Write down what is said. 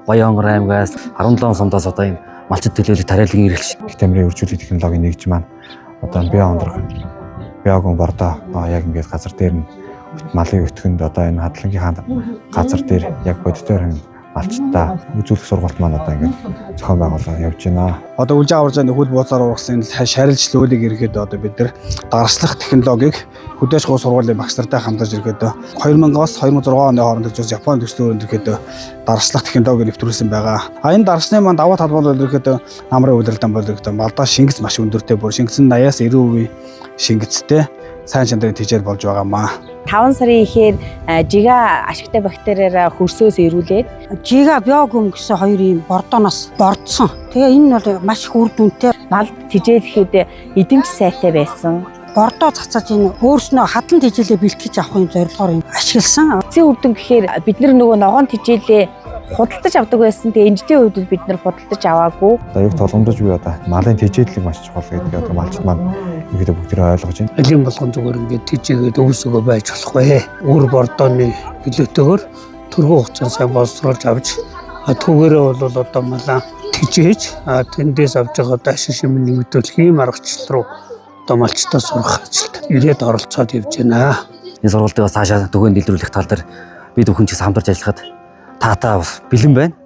Баянгар аймгаас 17 сумдаас одоо энэ малчид төлөөлөлт тариалан ирэх шүү. Их тамирын үржүүлэх технологийн нэгж маань одоо био ондрог биогон бордоо яг ингээд газар дээр нь малын өтгөнд одоо энэ хадлагын газар дээр яг бодитоор малчтаа үзүүлэх сургалт маань одоо ингээд зохион байгуулалт явж байна. Одоо үлж аварж байгаа нөхөл бууцаар ургасан шарилж лөөлийг ирэхэд одоо бид нар дарслах технологиг хөдөөж гоо сургуулийн багш нартай хамтарч ирэхэд 2000-аас 2006 оны хооронд төсөж Японы төслөөр ирэхэд дарслах технологи нэвтрүүлсэн байгаа. Энэ дарсны маань даваа талбар ирэхэд намрын үйлрэлтэн бол ирэхэд малдаа шингэц маш өндөртэй бүр шингэц нь 80-аас 90% шингэцтэй сайн чанарын тэжээл болж байгаамаа. 5 сарын ихээр жига ашигтай бактериараа хөрсөөс ирүүлээд жига биогум гэсэн хоёр юм бордоноос бордсон. Тэгээ энэ бол маш их үр дүнтэй. малд тэжээлэхэд эдэмч сайтай байсан. Бордоо цацаж энэ өөрснөө хадлан тэжээлээ бэлтгэж авахын зорилгоор юм ашигласан. Эцсийн үр дүн гэхээр бид нөгөө ногоон тэжээлээ худалдаж авдаг байсан. Тэгээ энэчлийн үед бид нар худалдаж аваагүй. Одоо яг толгомдож буй одоо малын тэжээллийг маш чухал гэдэг одоо малчд маань ихэд бүгдээ ойлгож байна. Алийн болгон зүгээр ингээд тэжээгээд өвсөгөө байж болохгүй. Үр бордооны хилээтэйгээр төргөө хугацаанд сайн боловсруулж авч түүгээрээ бол одоо малаа тэжээж тэндээс авж байгаа одоо ашиг шимэн нэгдвэл хийм аргачлал руу одоо малчтаа сурах ажилд ирээд оролцоод явж байна. Энэ сургалтыг цаашаа түгээн дэлгэрүүлэх тал дээр бид бүхэн ч хамтарч ажиллахад таатаа бэлэн байна.